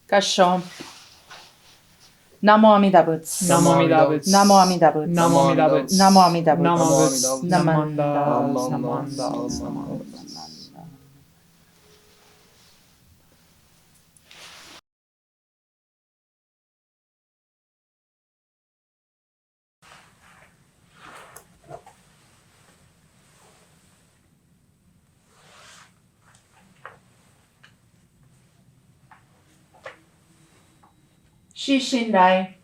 Gassho. Namo Amida Butsu. Namo Amida Butsu. Namo Amida Butsu. Namo Amida Butsu. Namo Amida Butsu. Namo Butsu. Namanda. Namanda. Namanda. Shishinrai.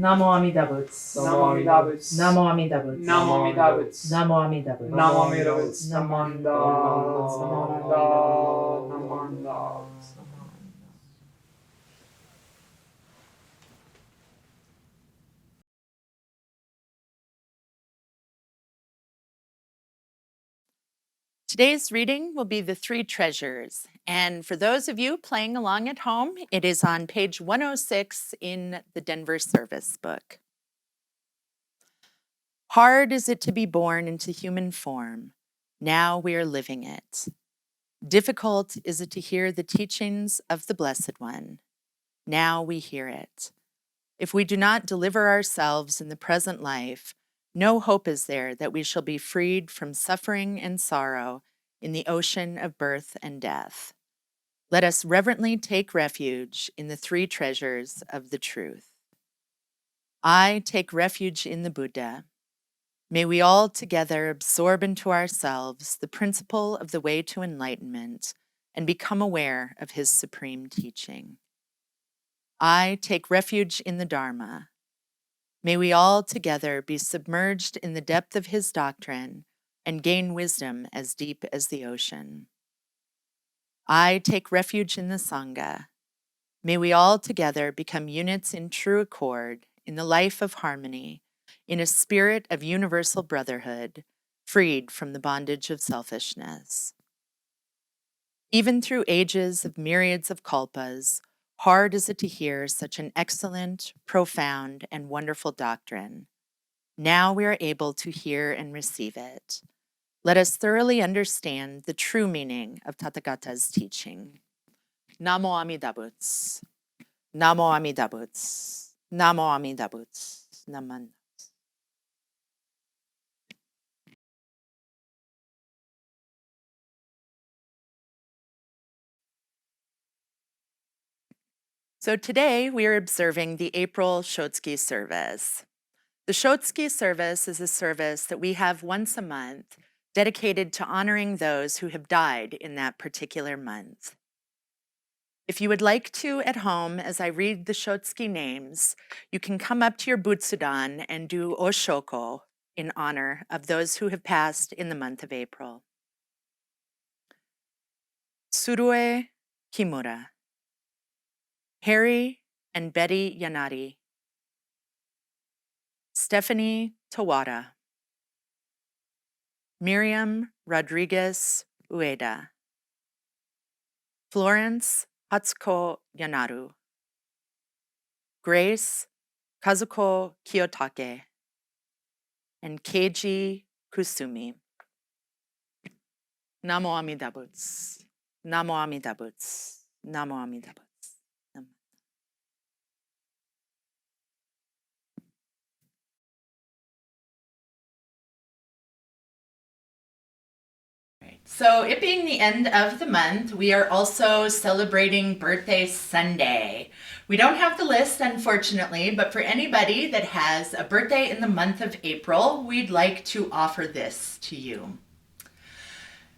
Namo Amida Butsu. Namo Amida Butsu. Namo Amida Butsu. Namo Amida Butsu. Namo Amida Butsu. Namo Amida Butsu. Namanda. Namanda. Today's reading will be The Three Treasures, and for those of you playing along at home, it is on page 106 in the Denver Service Book. Hard is it to be born into human form. Now we are living it. Difficult is it to hear the teachings of the Blessed One. Now we hear it. If we do not deliver ourselves in the present life, no hope is there that we shall be freed from suffering and sorrow in the ocean of birth and death. Let us reverently take refuge in the three treasures of the truth. I take refuge in the Buddha. May we all together absorb into ourselves the principle of the way to enlightenment and become aware of his supreme teaching. I take refuge in the Dharma. May we all together be submerged in the depth of his doctrine and gain wisdom as deep as the ocean. I take refuge in the Sangha. May we all together become units in true accord, in the life of harmony, in a spirit of universal brotherhood, freed from the bondage of selfishness. Even through ages of myriads of kalpas, hard is it to hear such an excellent, profound, and wonderful doctrine. Now we are able to hear and receive it. Let us thoroughly understand the true meaning of Tathagata's teaching. Namo Amida Butsu. Namo Amida Butsu. Namo Amida Butsu. Naman. So today we are observing the April Shotsuki service. The Shotsuki service is a service that we have once a month dedicated to honoring those who have died in that particular month. If you would like to at home, as I read the Shotsuki names, you can come up to your Butsudan and do Oshoko in honor of those who have passed in the month of April. Tsurue Kimura, Harry and Betty Yanari, Stephanie Tawada, Miriam Rodriguez Ueda, Florence Hatsuko Yanaru, Grace Kazuko Kiyotake, and Keiji Kusumi. Namo Amida Butsu. Namo Amida Butsu. Namo Amida Butsu. So it being the end of the month, we are also celebrating Birthday Sunday. We don't have the list, unfortunately, but for anybody that has a birthday in the month of April, we'd like to offer this to you.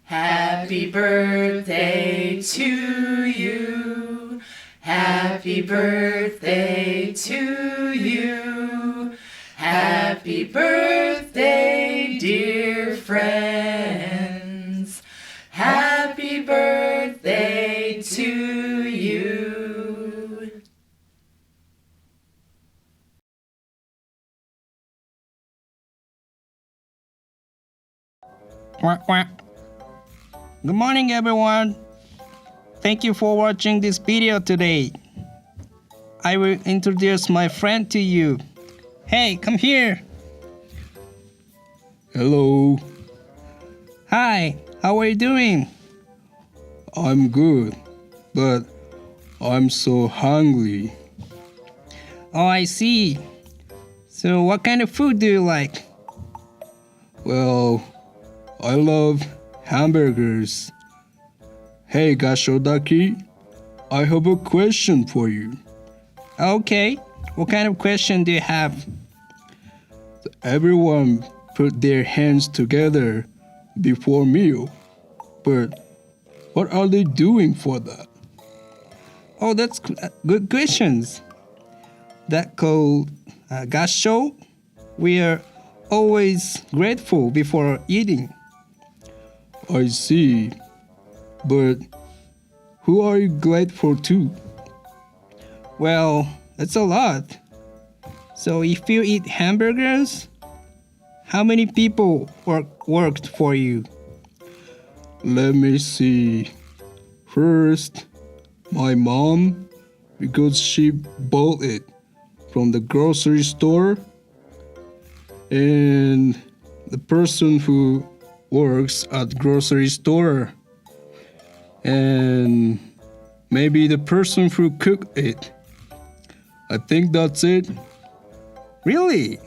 Happy birthday to you. Happy birthday to you. Happy birthday, dear friends. Happy birthday to you. Quack, quack. Good morning, everyone. Thank you for watching this video today. I will introduce my friend to you. Hey, come here. Hello. Hi, how are you doing? I'm good, but I'm so hungry. Oh, I see. So what kind of food do you like? Well, I love hamburgers. Hey, Gassho Ducky, I have a question for you. Okay, what kind of question do you have? Everyone put their hands together before meal, but what are they doing for that? Oh, that's good questions. That called Gassho. We are always grateful before eating. I see. But who are you grateful to? Well, that's a lot. So if you eat hamburgers, how many people worked for you? Let me see. First, my mom, because she bought it from the grocery store, and the person who works at grocery store, and maybe the person who cooked it. I think that's it. Really?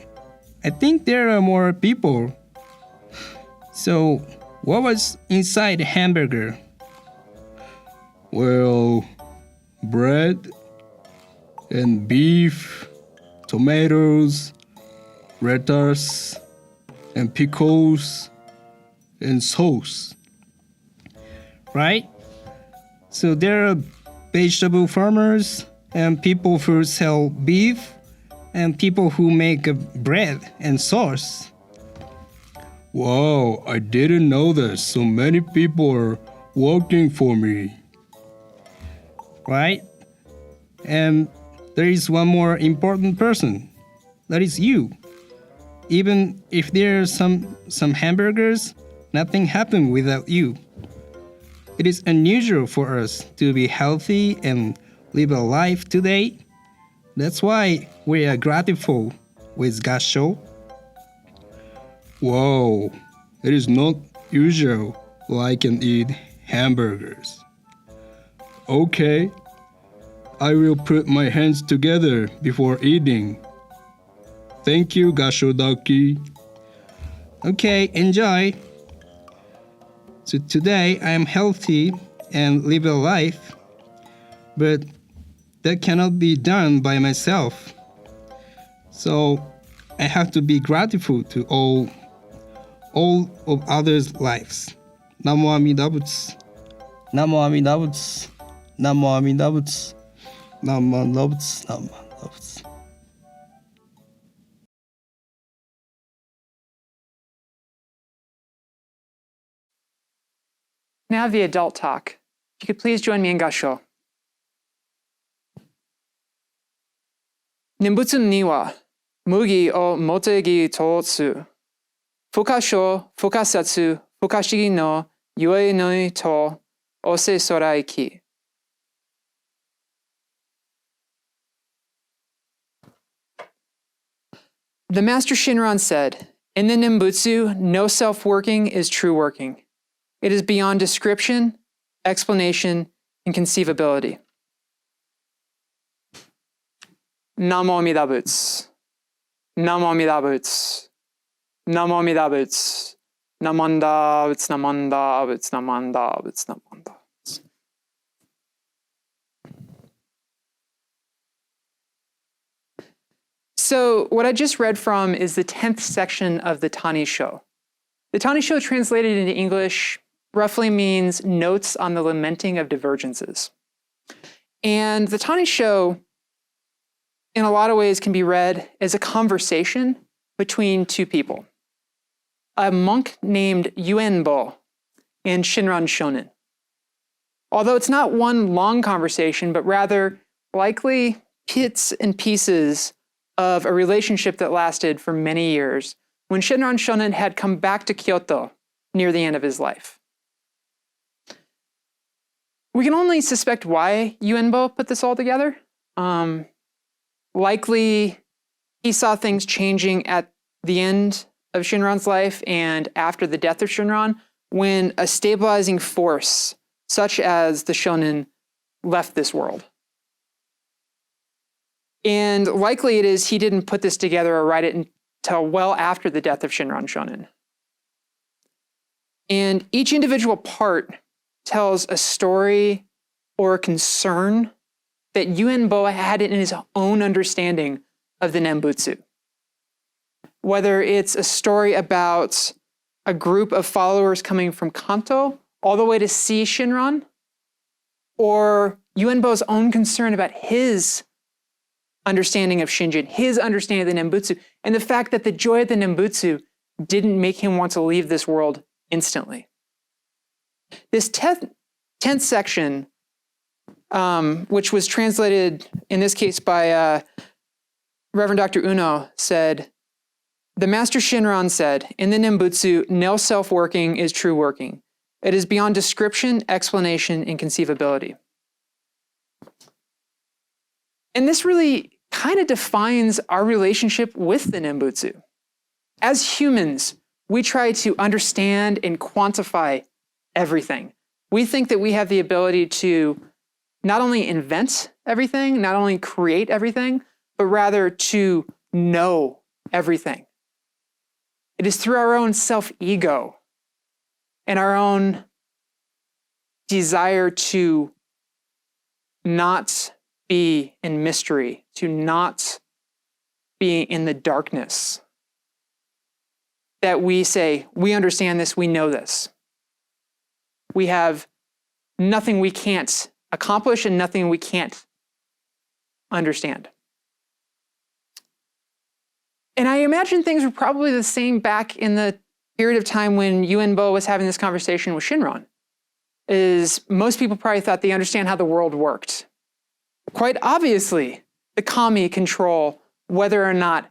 I think there are more people. So, what was inside the hamburger? Well, bread and beef, tomatoes, lettuce, and pickles, and sauce. Right? So there are vegetable farmers and people who sell beef and people who make bread and sauce. Wow, I didn't know that so many people are working for me. Right? And there is one more important person. That is you. Even if there are some hamburgers, nothing happened without you. It is unusual for us to be healthy and live a life today. That's why we are grateful with Gassho. Wow, it is not usual, like and eat hamburgers. Okay, I will put my hands together before eating. Thank you, Gassho Ducky. Okay, enjoy. So today I am healthy and live a life, but that cannot be done by myself. So I have to be grateful to all of others' lives. Namo Amida Butsu. Namo Amida Butsu. Namo Amida Butsu. Namo Amida Butsu. Namo Amida Butsu. Now the adult talk. If you could please join me in Gassho. Nimbutsu ni wa mugi o motegi totsu. Fukasho, fukasatsu, fukashigi no yue no to ose sorai ki. The Master Shinran said, in the Nimbutsu, no self-working is true working. It is beyond description, explanation, and conceivability. Namo Amida Butsu. Namo Amida Butsu. Namo Amida Butsu. Namanda Butsu, Namanda Butsu, Namanda Butsu, Namanda Butsu. So what I just read from is the 10th section of the Tanisho. The Tanisho translated into English roughly means notes on the lamenting of divergences. And the Tanisho, in a lot of ways, can be read as a conversation between two people. A monk named Yuenbo and Shinran Shonin. Although it's not one long conversation, but rather likely bits and pieces of a relationship that lasted for many years when Shinran Shonin had come back to Kyoto near the end of his life. We can only suspect why Yuenbo put this all together. Likely, he saw things changing at the end of Shinran's life and after the death of Shinran, when a stabilizing force, such as the Shonin, left this world. And likely it is he didn't put this together or write it until well after the death of Shinran Shonin. And each individual part tells a story or a concern that Yuenbo had in his own understanding of the Nembutsu. Whether it's a story about a group of followers coming from Kanto all the way to see Shinran, or Yuenbo's own concern about his understanding of Shinjin, his understanding of the Nembutsu, and the fact that the joy of the Nembutsu didn't make him want to leave this world instantly. This 10th section, which was translated in this case by Reverend Dr. Uno, said, the Master Shinran said, in the Nembutsu, no self-working is true working. It is beyond description, explanation, and conceivability. And this really kind of defines our relationship with the Nembutsu. As humans, we try to understand and quantify everything. We think that we have the ability to not only invent everything, not only create everything, but rather to know everything. It is through our own self-ego and our own desire to not be in mystery, to not be in the darkness, that we say, we understand this, we know this. We have nothing we can't accomplish and nothing we can't understand. And I imagine things were probably the same back in the period of time when Yuenbo was having this conversation with Shinran. Is most people probably thought they understand how the world worked. Quite obviously, the kami control whether or not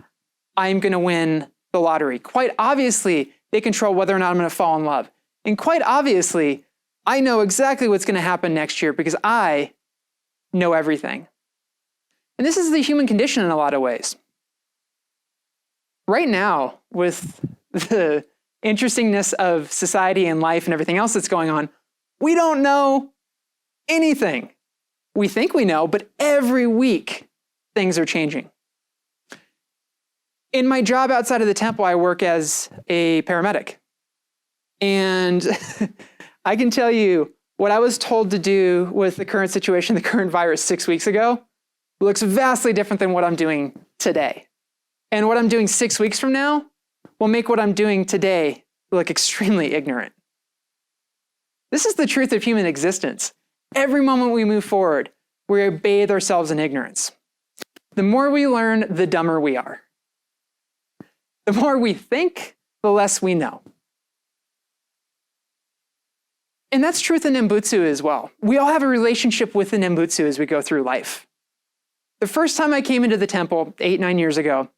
I'm going to win the lottery. Quite obviously, they control whether or not I'm going to fall in love. And quite obviously, I know exactly what's going to happen next year because I know everything. And this is the human condition in a lot of ways. Right now, with the interestingness of society and life and everything else that's going on, we don't know anything. We think we know, but every week things are changing. In my job outside of the temple, I work as a paramedic. And I can tell you what I was told to do with the current situation, the current virus 6 weeks ago, looks vastly different than what I'm doing today. And what I'm doing 6 weeks from now will make what I'm doing today look extremely ignorant. This is the truth of human existence. Every moment we move forward, we bathe ourselves in ignorance. The more we learn, the dumber we are. The more we think, the less we know. And that's truth in Nembutsu as well. We all have a relationship with the Nembutsu as we go through life. The first time I came into the temple 8-9 years ago,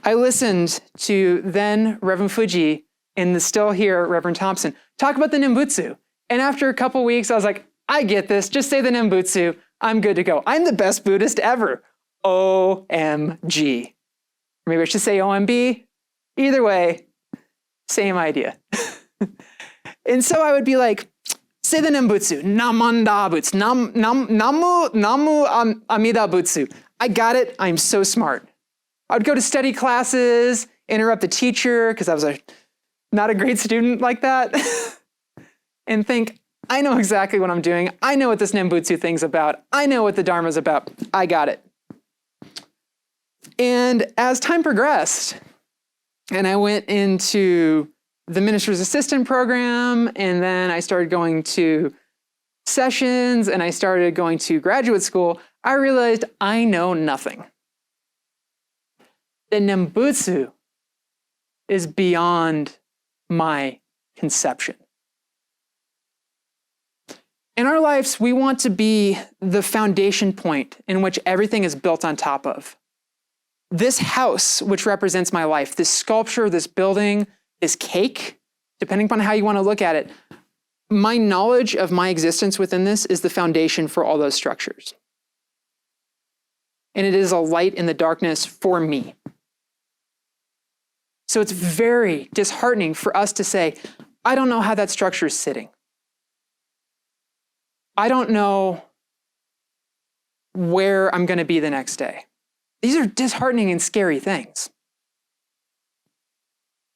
I listened to then Reverend Fuji and the still here Reverend Thompson talk about the Nembutsu. And after a couple weeks, I was like, I get this. Just say the Nembutsu. I'm good to go. I'm the best Buddhist ever. OMG. Maybe I should say OMB. Either way, same idea. And so I would be like, say the Nembutsu, Namanda Butsu, Namu Amida Butsu. I got it. I'm so smart. I would go to study classes, interrupt the teacher because I was not a great student like that, and think, I know exactly what I'm doing. I know what this Nembutsu thing's about. I know what the Dharma's about. I got it. And as time progressed, and I went into the minister's assistant program, and then I started going to sessions, and I started going to graduate school, I realized I know nothing. The Nembutsu is beyond my conception. In our lives, we want to be the foundation point in which everything is built on top of. This house, which represents my life, this sculpture, this building, this cake, depending upon how you want to look at it, my knowledge of my existence within this is the foundation for all those structures. And it is a light in the darkness for me. So it's very disheartening for us to say, I don't know how that structure is sitting. I don't know where I'm going to be the next day. These are disheartening and scary things.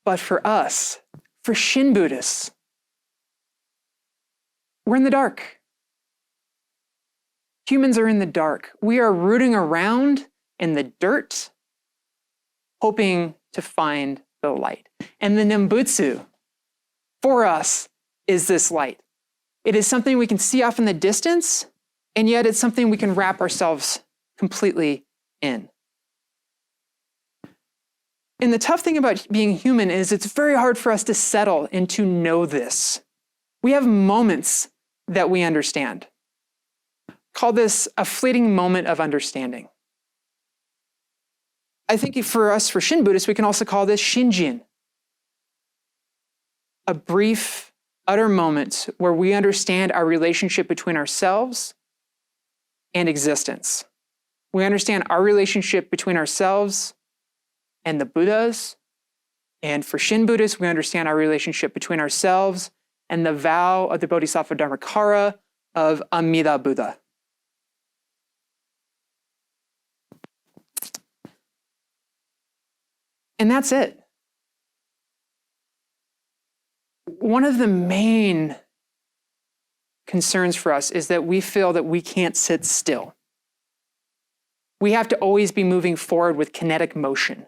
But for us, for Shin Buddhists, we're in the dark. Humans are in the dark. We are rooting around in the dirt, hoping to find the light. And the Nembutsu, for us, is this light. It is something we can see off in the distance, and yet it's something we can wrap ourselves completely in. And the tough thing about being human is it's very hard for us to settle and to know this. We have moments that we understand. Call this a fleeting moment of understanding. I think for us, for Shin Buddhists, we can also call this Shinjin. A brief, utter moment where we understand our relationship between ourselves and existence. We understand our relationship between ourselves and the Buddhas. And for Shin Buddhists, we understand our relationship between ourselves and the vow of the Bodhisattva Dharmakara of Amida Buddha. And that's it. One of the main concerns for us is that we feel that we can't sit still. We have to always be moving forward with kinetic motion.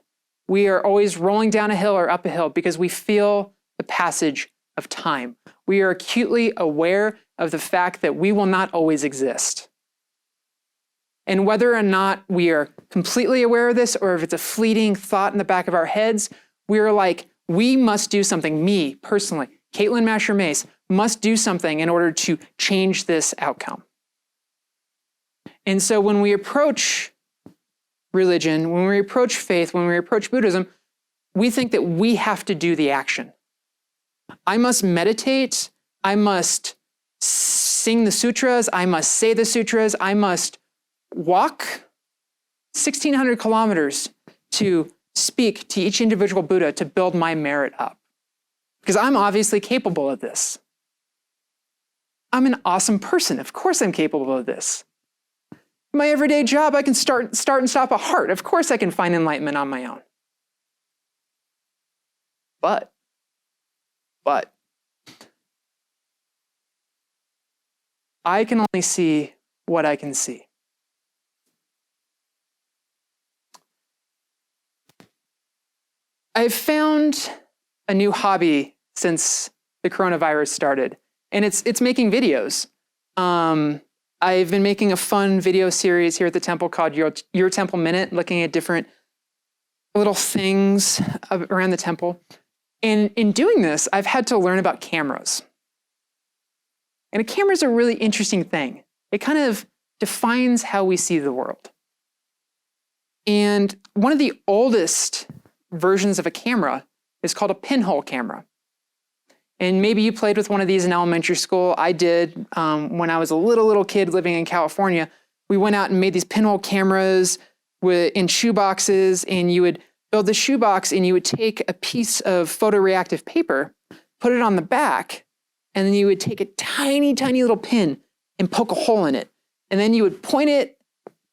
We are always rolling down a hill or up a hill because we feel the passage of time. We are acutely aware of the fact that we will not always exist. And whether or not we are completely aware of this, or if it's a fleeting thought in the back of our heads, we are like, we must do something. Me, personally, Caitlin Masher-Mace, must do something in order to change this outcome. And so when we approach religion, when we approach faith, when we approach Buddhism, we think that we have to do the action. I must meditate. I must sing the sutras. I must say the sutras. I must walk 1,600 kilometers to speak to each individual Buddha to build my merit up. because I'm obviously capable of this. I'm an awesome person. Of course I'm capable of this. In my everyday job, I can start and stop a heart. Of course I can find enlightenment on my own. But, I can only see what I can see. I've found a new hobby since the coronavirus started, and it's making videos. I've been making a fun video series here at the temple called Your Temple Minute, looking at different little things around the temple. And in doing this, I've had to learn about cameras. And a camera is a really interesting thing. It kind of defines how we see the world. And one of the oldest versions of a camera is called a pinhole camera. And maybe you played with one of these in elementary school. I did when I was a little kid living in California. We went out and made these pinhole cameras in shoeboxes, and you would build the shoebox and you would take a piece of photoreactive paper, put it on the back, and then you would take a tiny little pin and poke a hole in it. And then you would point it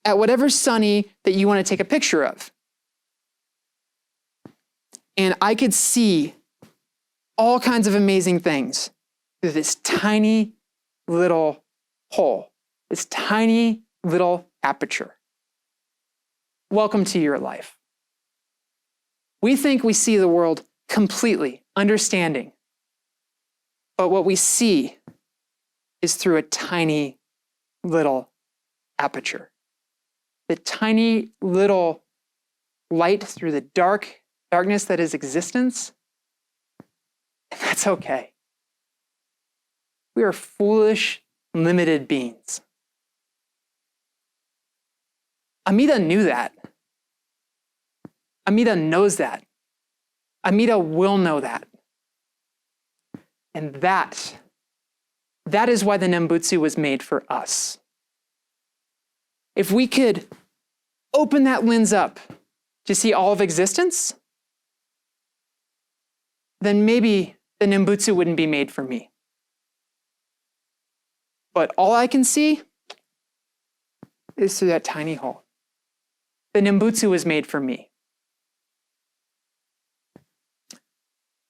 at whatever sunny that you want to take a picture of. And I could see all kinds of amazing things through this tiny little hole, this tiny little aperture. Welcome to your life. We think we see the world completely, understanding. But what we see is through a tiny little aperture. The tiny little light through the darkness that is existence. And that's okay. We are foolish, limited beings. Amida knew that. Amida knows that. Amida will know that. And that is why the Nembutsu was made for us. If we could open that lens up to see all of existence, then maybe the Nembutsu wouldn't be made for me. But all I can see is through that tiny hole. The Nembutsu was made for me.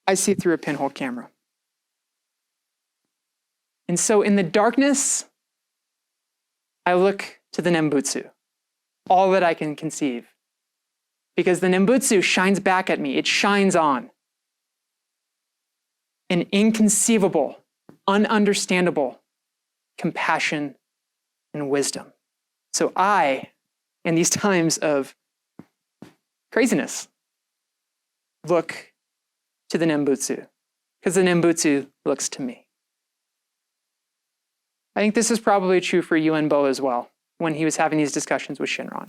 I see through a pinhole camera. And so in the darkness, I look to the Nembutsu, all that I can conceive. Because the Nembutsu shines back at me. It shines on an inconceivable, ununderstandable compassion and wisdom. So I, in these times of craziness, look to the Nembutsu, because the Nembutsu looks to me. I think this is probably true for Yuenbo as well, when he was having these discussions with Shinran.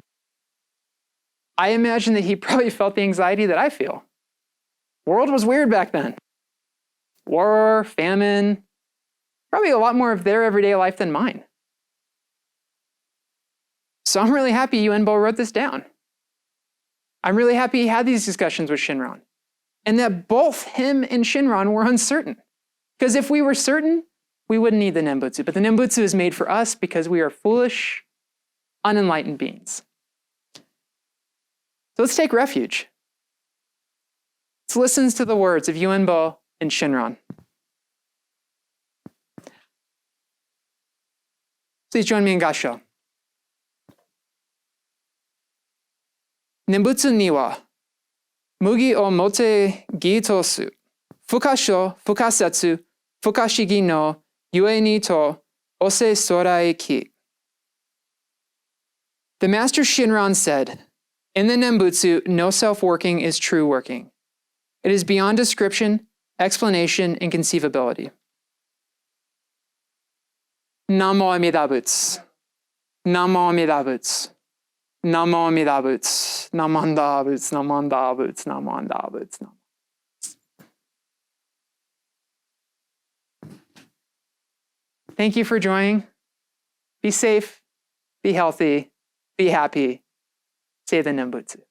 I imagine that he probably felt the anxiety that I feel. World was weird back then. War, famine, probably a lot more of their everyday life than mine. So I'm really happy Yuenbo wrote this down. I'm really happy he had these discussions with Shinran, and that both him and Shinran were uncertain. Because if we were certain, we wouldn't need the Nembutsu. But the Nembutsu is made for us because we are foolish, unenlightened beings. So let's take refuge. Let's listen to the words of Yuenbo and Shinran. Please join me in Gassho. Nembutsu ni wa mugi o mote gi tosu, fukasho fukasetsu fukashigi no yue ni to ose sorai ki. The master Shinran said, in the Nembutsu, no self-working is true working. It is beyond description, explanation, and conceivability. Namo Amida Butsu. Namo Amida Butsu. Namo Amida Butsu. Namanda Butsu. Namanda Butsu. Namanda Butsu. Thank you for joining. Be safe, be healthy, be happy. Say the Nembutsu.